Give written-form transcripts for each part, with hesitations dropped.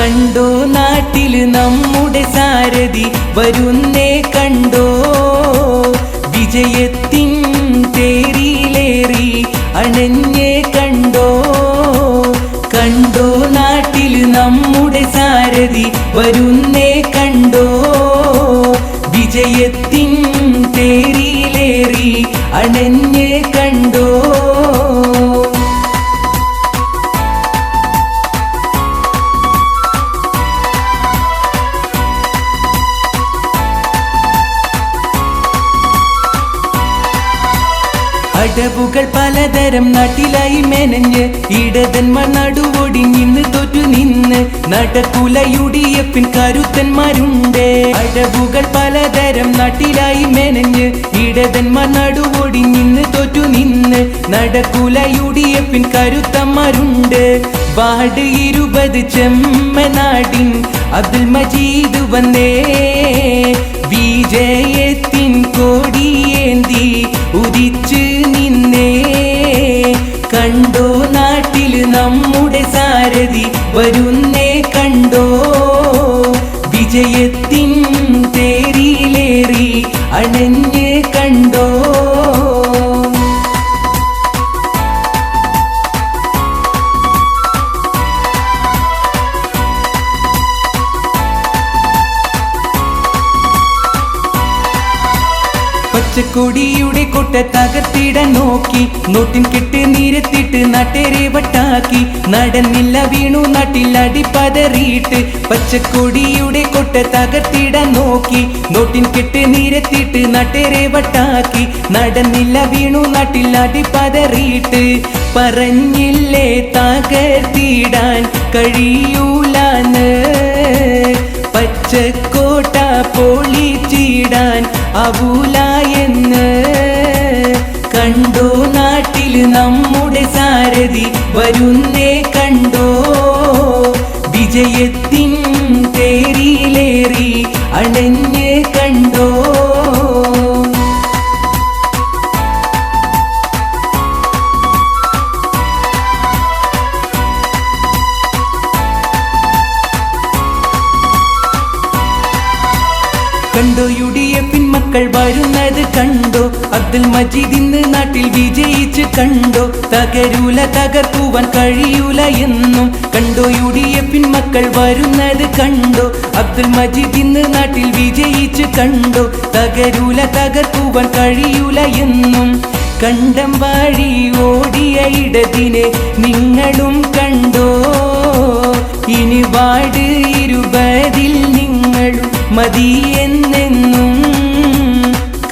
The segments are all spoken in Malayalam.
കണ്ടോ നാട്ടില് നമ്മുടെ സാരഥി വരുന്നേ കണ്ടോ, വിജയത്തിൻ തേരിലേറി അണഞ്ഞേ കണ്ടോ. കണ്ടോ നാട്ടില് നമ്മുടെ സാരഥി വരുന്നേ കണ്ടോ, വിജയത്തിൻ തേരിലേറി അണഞ്ഞേ കണ്ടോ. അടവുകൾ പലതരം നാട്ടിലായി മെനഞ്ഞ് ഇടതന്മാർ നടുവൊടിഞ്ഞിന്ന് തോറ്റു നിന്ന് നടക്കുല UDF കരുത്തന്മാരുണ്ട്. അടവുകൾ പലതരം നാട്ടിലായി മെനഞ്ഞ് ഇടതന്മാർ നടുവൊടിഞ്ഞിന്ന് തോറ്റു നിന്ന് നടക്കുല UDF കരുത്തന്മാരുണ്ട്. വാർഡ് 20 ചെമ്മനാടിൻ അബ്ദുൽ മജീദ് വന്നേ, വിജയത്തിൻ കൊടിയേന്തി ഉദിച്ച് നിന്നേ. കണ്ടോ നാട്ടില് നമ്മുടെ സാരഥി വരുന്നേ കണ്ടോ, വിജയത്തിൻ തേരിലേറി അണഞ്ഞ് കണ്ടോ. പച്ചക്കൊടിയുടെ കൊട്ട തകർത്തിടാൻ നോക്കി, നോട്ടിൻ കെട്ട് നിരത്തിട്ട് നാട്ടേരെ വട്ടാക്കി. നടന്നില്ല വീണു നാട്ടിൽ അടിപ്പതറിയിട്ട്, പച്ചക്കൊടിയുടെ കൊട്ട തകർത്തിടാൻ നോക്കി, നോട്ടിൻ കെട്ട് നിരത്തിട്ട് നാട്ടേരെ വട്ടാക്കി. നടന്നില്ല വീണു നാട്ടിൽ അടിപ്പതറിയിട്ട്, പറഞ്ഞില്ലേ തകർത്തിടാൻ കഴിയൂലാന്ന്, പച്ചക്കോട്ട പൊളിച്ചിടാൻ ആവൂല എന്ന്. കണ്ടോ നാട്ടില് നമ്മുടെ സാരഥി വരുന്നേ കണ്ടോ, വിജയത്തിൻ തേരിലേറി അണഞ്ഞ് കണ്ടോ. കണ്ടോ UDF മക്കൾ വരുന്നത് കണ്ടോ, അബ്ദുൽ മജീദ് ഇന്ന് നാട്ടിൽ വിജയിച്ച് കണ്ടോ. തകരൂല തകർക്കുവാൻ കഴിയൂല എന്നും. കണ്ടോ UDF മക്കൾ വരുന്നത് കണ്ടോ, അബ്ദുൽ മജീദ് ഇന്ന് നാട്ടിൽ വിജയിച്ച് കണ്ടോ. തകരൂല തകർക്കുവാൻ കഴിയൂല എന്നും. കണ്ടം വഴി ഓടിയ ഇടതിനെ നിങ്ങളും കണ്ടോ, ഇനി വാർഡ് 20 നിങ്ങളും മതിയെന്നെന്നും.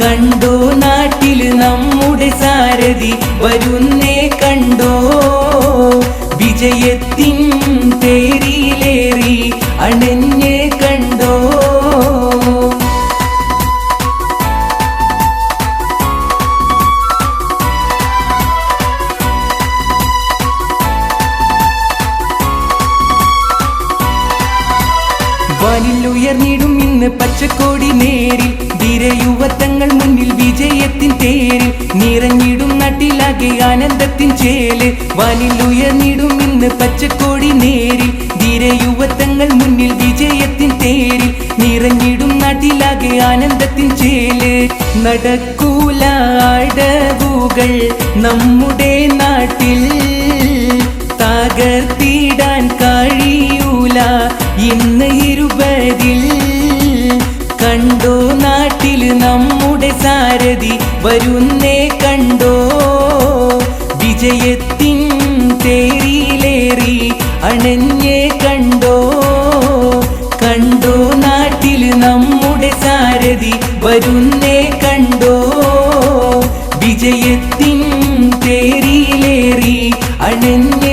കണ്ടോ നാട്ടില് നമ്മുടെ സാരഥി വരുന്നേ കണ്ടോ, വിജയത്തിൻ തേരിലേറി അണഞ്ഞേ കണ്ടോ. വാനിലുയർന്നിടും ഇന്ന് പച്ചക്കോടി നേരിൽ, ധീരയുവത്തങ്ങൾ മുന്നിൽ വിജയത്തിൻ തേരിൽ നിറഞ്ഞിടും നാട്ടിലാകെ ആനന്ദത്തിൻ ചേല്. വാനിലുയർന്നിടും ഇന്ന് പച്ചക്കോടി നേരിൽ, ധീരയുവത്തങ്ങൾ മുന്നിൽ വിജയത്തിൻ തേരിൽ നിറഞ്ഞിടും നാട്ടിലാകെ ആനന്ദത്തിൻ ചേല്. നടക്കൂല അടവുകൾ നമ്മുടെ നാട്ടിൽ, തകർത്തിടാൻ കഴിയൂല ഇന്ന് 20. കണ്ടോ നാട്ടില് നമ്മുടെ സാരഥി വരുന്നേ കണ്ടോ, വിജയത്തിൻ തേരിലേറി അണഞ്ഞേ കണ്ടോ. കണ്ടോ നാട്ടില് നമ്മുടെ സാരഥി വരുന്നേ കണ്ടോ, വിജയത്തിൻ തേരിലേറി അണഞ്ഞേ